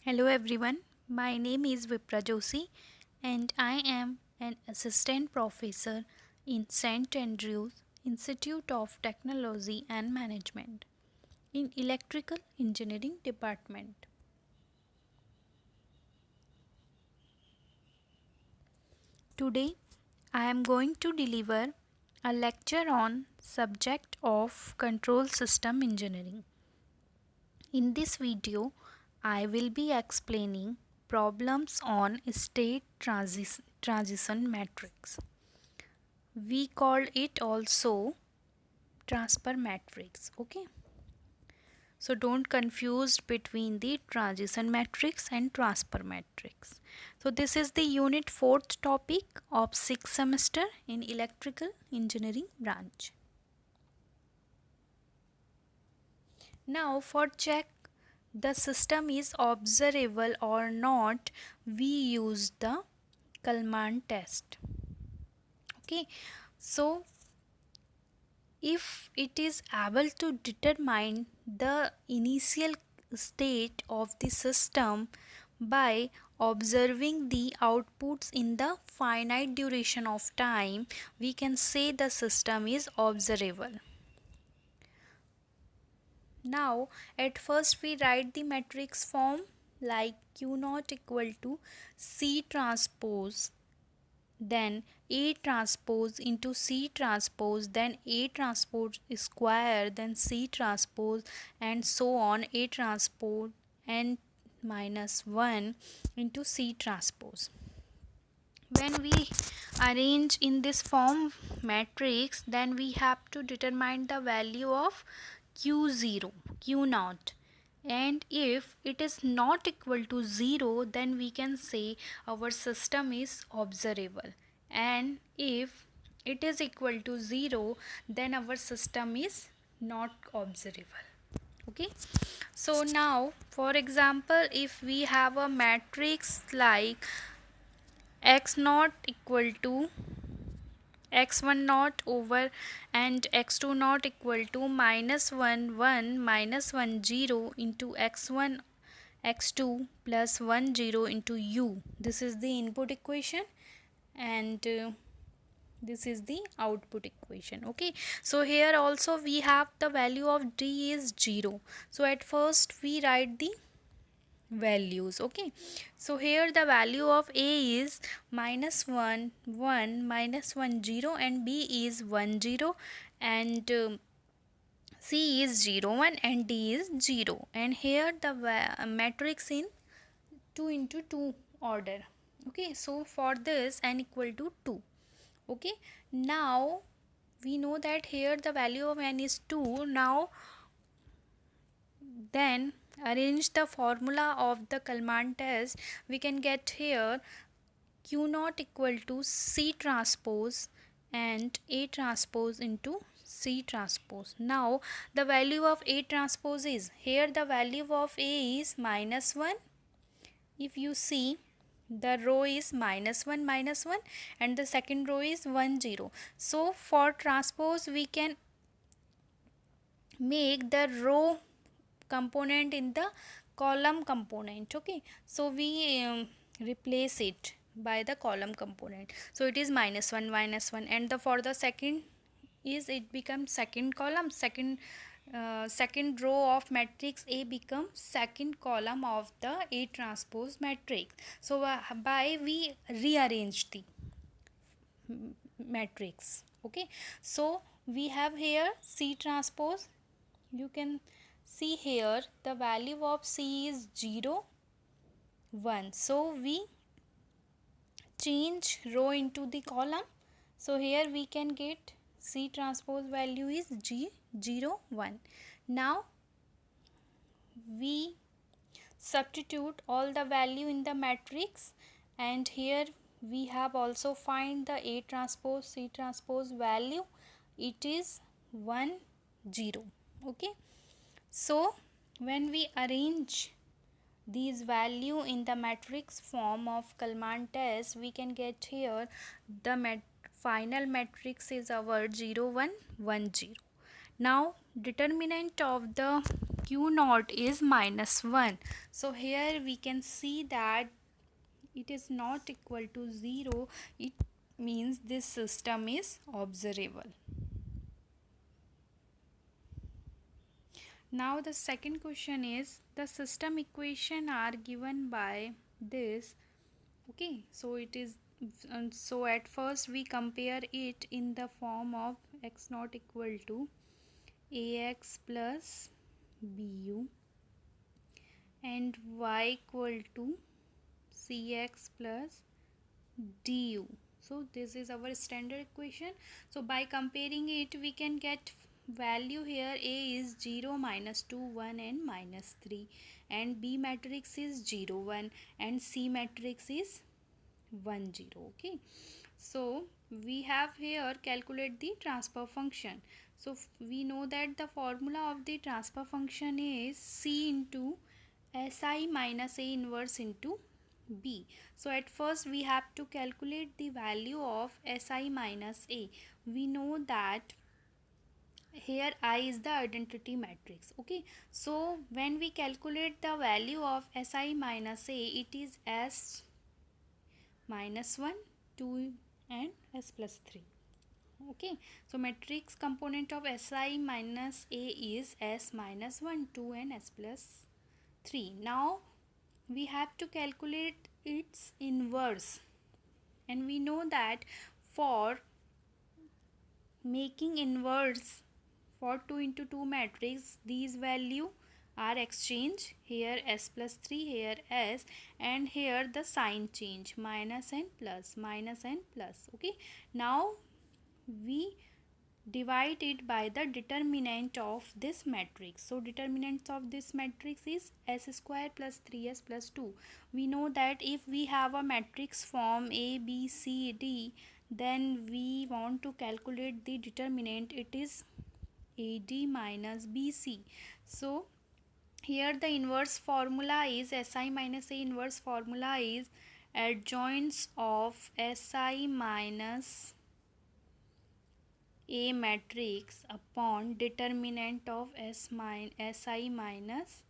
Hello everyone, my name is Vipra Joshi and I am an assistant professor in St. Andrews Institute of Technology and Management in Electrical Engineering Department. Today I am going to deliver a lecture on subject of control system engineering. In this video, I will be explaining problems on state transition matrix. We call it also transfer matrix. Okay, so don't confuse between the transition matrix and transfer matrix. So this is the unit 4th topic of 6th semester in electrical engineering branch. Now for check the system is observable or not, we use the Kalman test. Okay, so if it is able to determine the initial state of the system by observing the outputs in the finite duration of time, we can say the system is observable. Now at first we write the matrix form like Q naught equal to C transpose, then A transpose into C transpose, then A transpose square, then C transpose, and so on, A transpose n minus 1 into C transpose. When we arrange in this form matrix, then we have to determine the value of q0 q0, and if it is not equal to 0, then we can say our system is observable, and if it is equal to 0, then our system is not observable. Okay, so now for example, if we have a matrix like x naught equal to x1 naught over and x2 naught equal to minus 1 1 minus 1 0 into x1 x2 plus 1 0 into u. This is the input equation, and this is the output equation. Okay, so here also we have the value of d is 0. So at first we write the values. Okay, so here the value of a is minus 1 1 minus 1 0, and b is 1 0, and c is 0 1, and d is 0, and here the matrix in 2 into 2 order. Okay, so for this n equal to 2. Okay, now we know that here the value of n is 2. Now then arrange the formula of the Kalman test, we can get here q naught equal to C transpose and A transpose into C transpose. Now the value of A transpose is, here the value of A is minus 1. If you see, the row is minus 1 minus 1, and the second row is 1 0. So for transpose we can make the row component in the column component. Okay, so we replace it by the column component, so it is minus 1 minus 1, and the for the second is, it becomes second column, second row of matrix A becomes second column of the A transpose matrix. So by we rearrange the matrix. Okay, so we have here C transpose. You can see here the value of C is 0 1, so we change row into the column. So here we can get C transpose value is G 0 1. Now we substitute all the value in the matrix, and here we have also find the A transpose C transpose value, it is 1 0. Okay, so when we arrange these value in the matrix form of Kalman test, we can get here the final matrix is our 0 1 1 0. Now determinant of the q naught is -1. So here we can see that it is not equal to 0. It means this system is observable. Now the second question is, the system equation are given by this. Okay, so it is, so at first we compare it in the form of x naught equal to ax plus bu and y equal to cx plus du. So this is our standard equation. So by comparing it, we can get value here. A is 0, -2, 1 and -3, and B matrix is 0, 1 and C matrix is 1, 0. Okay, so we have here calculate the transfer function. So we know that the formula of the transfer function is C into Si minus A inverse into B. So at first we have to calculate the value of Si minus A. We know that here I is the identity matrix. Okay, so when we calculate the value of Si minus A, it is S minus 1, 2 and S plus 3. Okay, so matrix component of Si minus A is S minus 1, 2 and S plus 3. Now we have to calculate its inverse, and we know that for making inverse for 2 into 2 matrix, these value are exchange. Here S plus 3, here S, and here the sign change, minus and plus, minus and plus. Okay, now we divide it by the determinant of this matrix. So determinant of this matrix is S square plus 3S plus 2. We know that if we have a matrix form A, B, C, D, then we want to calculate the determinant. It is AD minus BC. So here the inverse formula is Si minus A inverse formula is adjoints of Si minus A matrix upon determinant of Si minus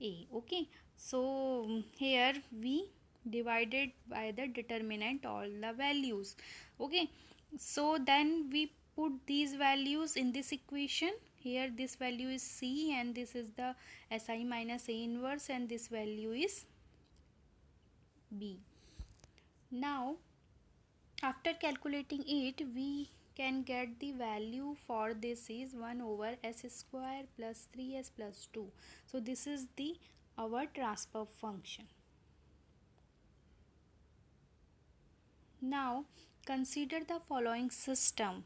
A. Okay, so here we divided by the determinant all the values. Okay, so then we put these values in this equation. Here this value is C and this is the Si minus A inverse, and this value is B. Now after calculating it, we can get the value for this is 1 over S square plus 3S plus 2. So this is the our transfer function. Now consider the following system.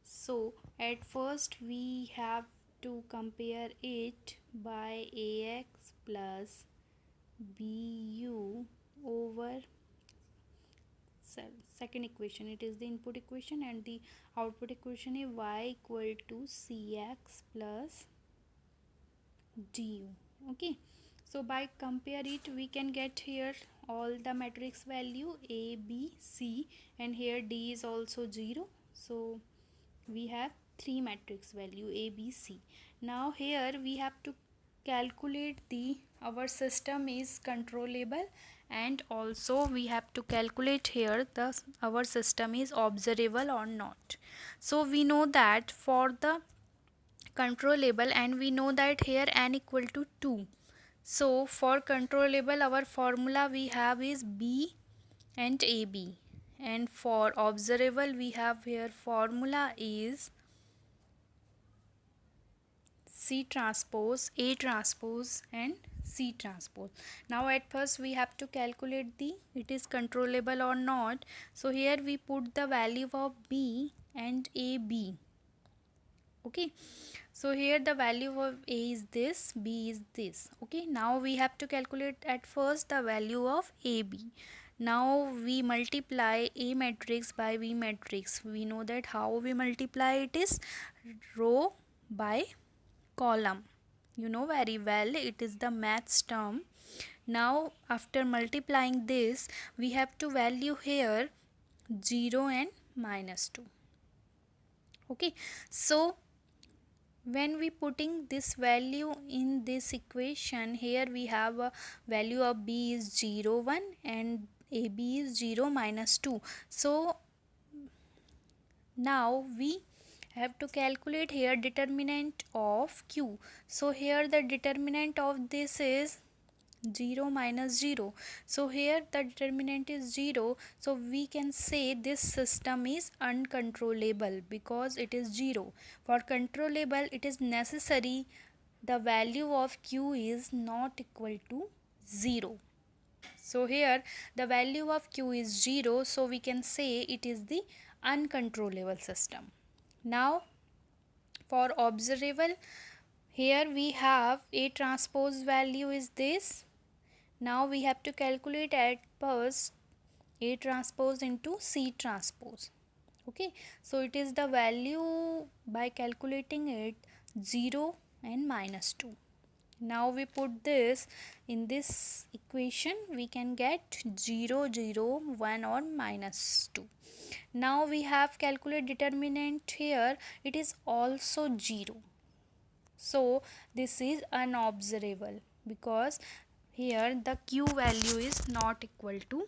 So at first we have to compare it by Ax plus Bu over second equation. It is the input equation, and the output equation is y equal to cx plus du. Okay, so by compare it, we can get here all the matrix value A, B, C, and here D is also 0. So we have 3 matrix value A, B, C. Now here we have to calculate the our system is controllable, and also we have to calculate here the our system is observable or not. So we know that for the controllable, and we know that here n equal to 2. So for controllable our formula we have is B and AB, and for observable we have here formula is C transpose, A transpose and C transpose. Now at first we have to calculate the it is controllable or not. So here we put the value of B and AB. Okay, so here the value of A is this, B is this. Okay, now we have to calculate at first the value of AB. Now we multiply A matrix by B matrix. We know that how we multiply it is row by column. You know very well, it is the maths term. Now after multiplying this, we have to value here 0 and -2. Okay, so when we putting this value in this equation, here we have a value of b is 0 1 and ab is 0 minus 2. So now we have to calculate here determinant of q. So here the determinant of this is 0 minus 0. So here the determinant is 0. So we can say this system is uncontrollable because it is 0. For controllable, it is necessary the value of q is not equal to 0. So here the value of q is 0, so we can say it is the uncontrollable system. Now for observable, here we have A transpose value is this. Now we have to calculate at first A transpose into C transpose. Okay, so it is the value by calculating it 0 and minus 2. Now we put this in this equation, we can get 0 0 1 or minus 2. Now we have calculate determinant here, it is also 0. So this is unobservable because here the q value is not equal to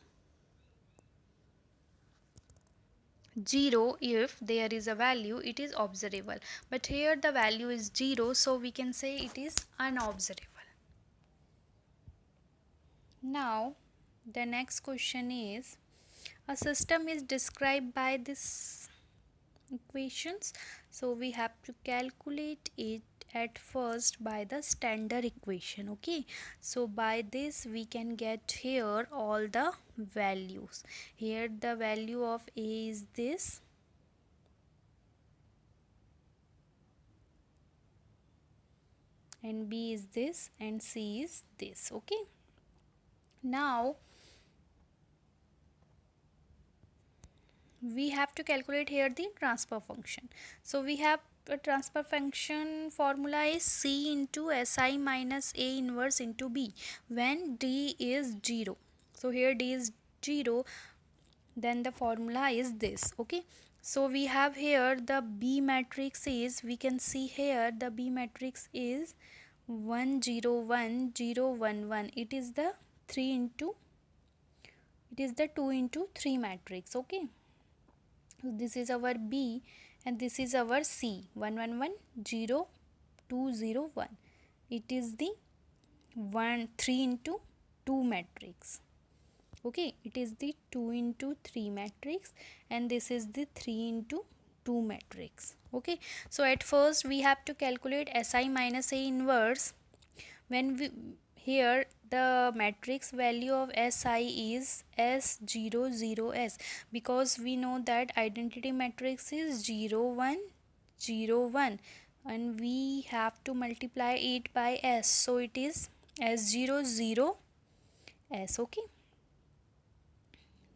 0. If there is a value, it is observable, but here the value is 0, so we can say it is unobservable. Now the next question is, a system is described by this equations, so we have to calculate it at first by the standard equation. Okay, so by this we can get here all the values. Here the value of a is this, and b is this, and c is this. Okay, now we have to calculate here the transfer function. So we have a transfer function formula is c into si minus a inverse into b when d is 0. So here d is 0, then the formula is this. Okay, so we have here the b matrix is, we can see here the b matrix is 1 0 1 0 1 1. It is the 3 into, it is the 2 into 3 matrix. Okay, so this is our b and this is our c, 1 1 1 0 2 0 1. It is the 1 3 into 2 matrix. Okay, it is the 2 into 3 matrix and this is the 3 into 2 matrix. Okay, so at first we have to calculate si minus a inverse. When we here the matrix value of si is s0 0 s, because we know that identity matrix is 0 1 0 1 and we have to multiply it by s, so it is s0 0 s. Okay,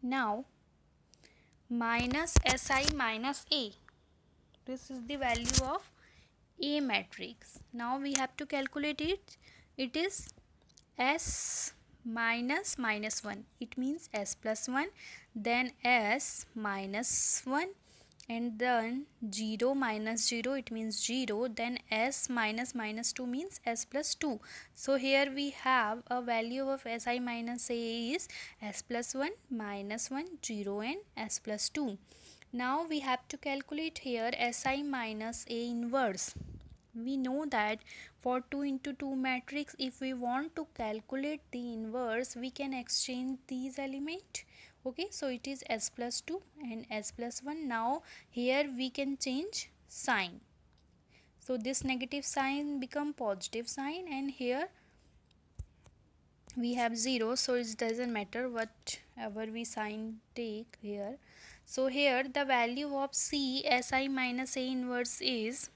now minus si minus a, this is the value of a matrix. Now we have to calculate it, it is s minus minus 1, it means s plus 1, then s minus 1, and then 0 minus 0, it means 0, then s minus minus 2 means s plus 2. So here we have a value of si minus a is s plus 1 minus 1 0 and s plus 2. Now we have to calculate here si minus a inverse. We know that for 2 into 2 matrix, if we want to calculate the inverse, we can exchange these elements. Okay, so it is s plus 2 and s plus 1. Now here we can change sign, so this negative sign become positive sign, and here we have 0, so it doesn't matter whatever we sign take here. So here the value of c si minus a inverse is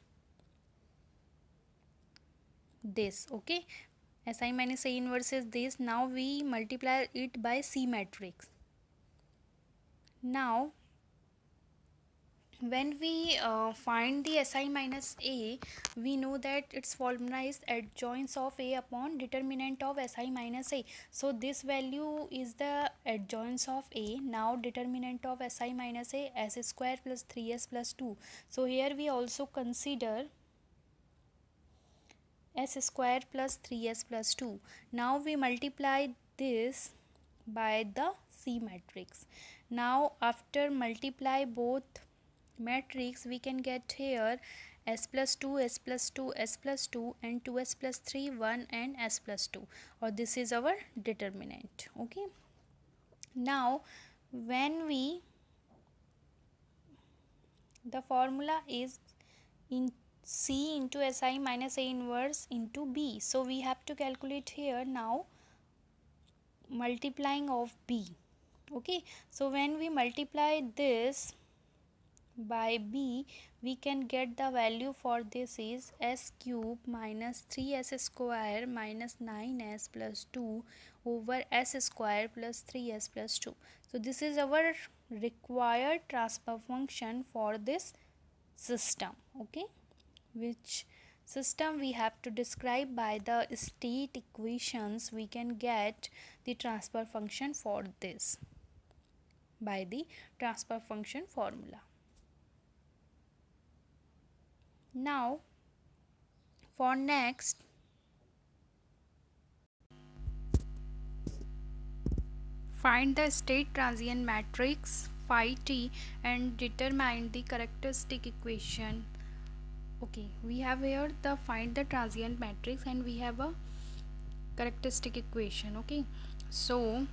this. Okay, si minus a inverse is this. Now we multiply it by c matrix. Now when we find the si minus a, we know that its formula is adjoint of a upon determinant of si minus a. So this value is the adjoint of a. Now determinant of si minus a, s square plus 3s plus 2. So here we also consider s square plus 3s plus 2. Now we multiply this by the C matrix. Now after multiply both matrix, we can get here s plus 2, s plus 2, s plus 2 and 2s plus 3, 1 and s plus 2, or this is our determinant. Okay, now when we, the formula is in C into Si minus A inverse into B, so we have to calculate here now multiplying of B. Okay, so when we multiply this by B, we can get the value for this is s cube minus 3s square minus 9s plus 2 over s square plus 3s plus 2. So this is our required transfer function for this system. Okay, which system we have to describe by the state equations, we can get the transfer function for this by the transfer function formula. Now for next, find the state transient matrix phi t and determine the characteristic equation. Okay, we have here the find the transient matrix and we have a characteristic equation. Okay, so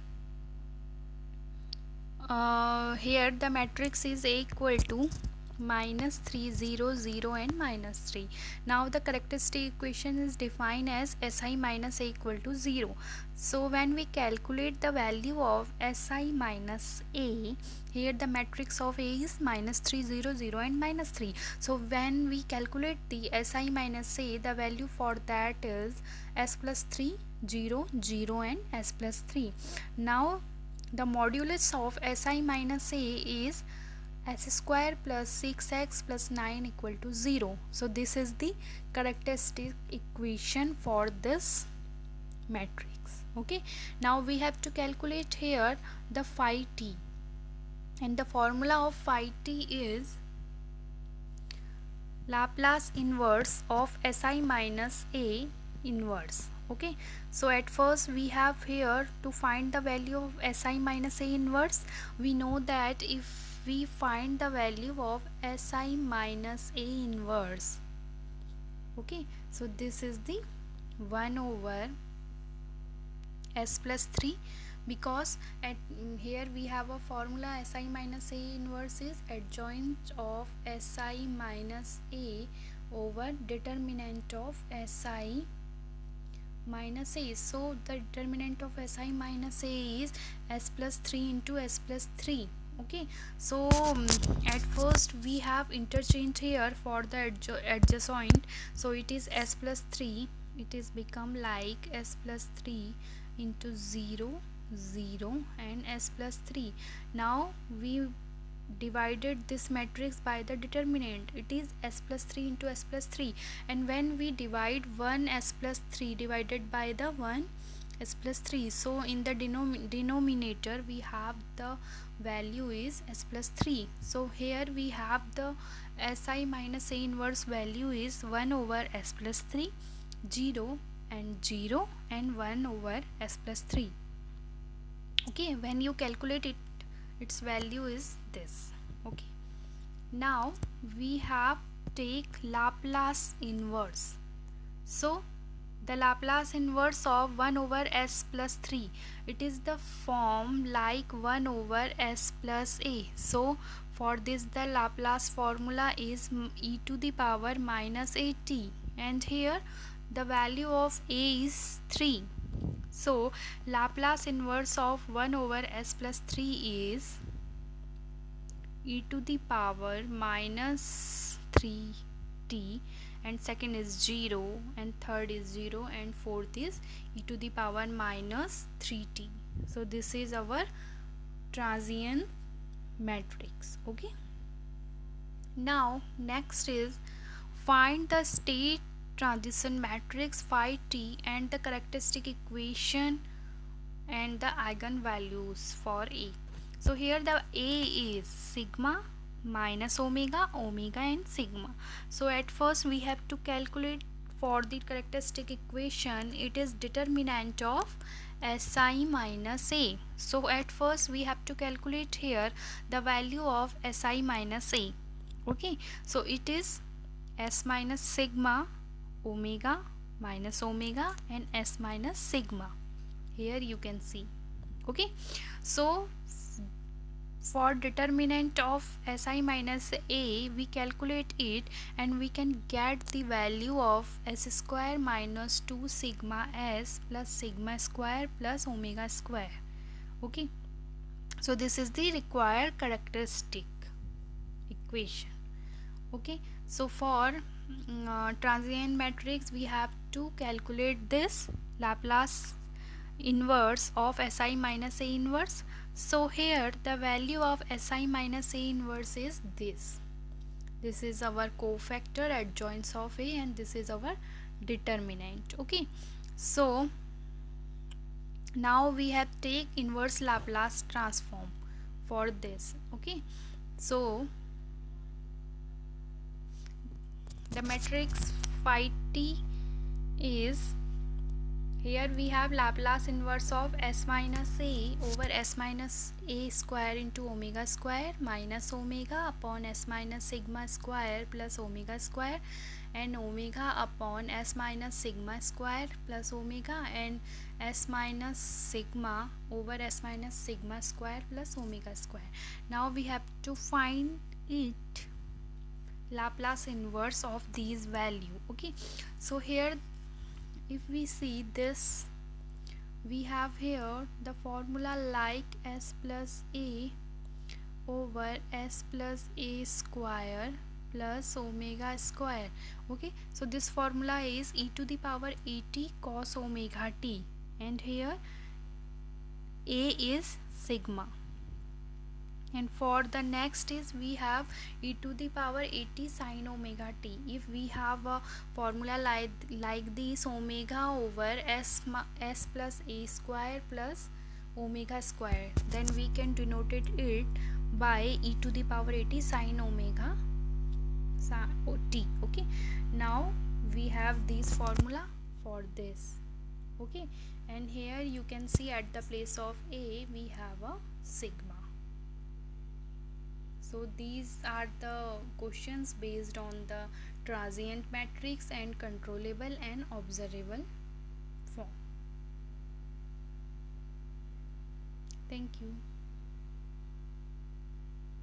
here the matrix is A equal to minus 3, 0, 0 and minus 3. Now the characteristic equation is defined as Si minus A equal to 0. So when we calculate the value of Si minus A, here the matrix of A is minus 3, 0, 0 and minus 3. So when we calculate the Si minus A, the value for that is S plus 3, 0, 0 and S plus 3. Now the modulus of Si minus A is s square plus 6x plus 9 equal to 0. So this is the characteristic equation for this matrix. Okay, now we have to calculate here the phi t, and the formula of phi t is Laplace inverse of Si minus A inverse. Okay, so at first we have here to find the value of Si minus A inverse. We know that if we find the value of Si minus A inverse, okay, so this is the 1 over S plus 3, because at here we have a formula Si minus A inverse is adjoint of Si minus A over determinant of Si minus A. So the determinant of Si minus A is S plus 3 into S plus 3. Okay, so at first we have interchange here for the adjacent, so it is S plus 3, it is become like S plus 3 into 0, 0 and S plus 3. Now we divided this matrix by the determinant, it is S plus 3 into S plus 3, and when we divide 1 S plus 3 divided by the 1 S plus 3, so in the denominator we have the value is S plus 3. So here we have the Si minus A inverse value is 1 over S plus 3, 0 and 0 and 1 over S plus 3. Okay, when you calculate it, its value is this. Okay, now we have take Laplace inverse. So the Laplace inverse of 1 over S plus 3, it is the form like 1 over S plus A. So for this the Laplace formula is e to the power minus at, and here the value of A is 3. So Laplace inverse of 1 over S plus 3 is e to the power minus 3t, and second is 0 and third is 0 and fourth is e to the power minus 3t. So this is our transient matrix. Okay, now next is find the state transition matrix phi t and the characteristic equation and the eigenvalues for A. So here the A is sigma minus omega, omega and sigma. So at first we have to calculate for the characteristic equation, it is determinant of Si minus A. So at first we have to calculate here the value of Si minus A. Okay, so it is S minus sigma omega minus omega and S minus sigma. Here you can see. Okay, so for determinant of Si minus A, we calculate it and we can get the value of S square minus 2 sigma S plus sigma square plus omega square. Okay, so this is the required characteristic equation. Okay, so for transient matrix, we have to calculate this Laplace inverse of Si minus A inverse. So here the value of Si minus A inverse is this. This is our cofactor adjoints of A and this is our determinant. Okay, so now we have take inverse Laplace transform for this. Okay, so the matrix phi t is, here we have Laplace inverse of S minus A over S minus A square into omega square minus omega upon S minus sigma square plus omega square and omega upon S minus sigma square plus omega and S minus sigma over S minus sigma square plus omega square. Now we have to find it Laplace inverse of these value. Okay, so here if we see this, we have here the formula like S plus A over S plus A square plus omega square. Okay, so this formula is e to the power at cos omega t and here A is sigma. And for the next is we have e to the power 80 sin omega t. If we have a formula like this, omega over s plus a square plus omega square, then we can denote it by e to the power 80 sin omega t. Okay, now we have this formula for this. Okay, and here you can see at the place of a we have a sigma. So these are the questions based on the transient matrix and controllable and observable form. Thank you.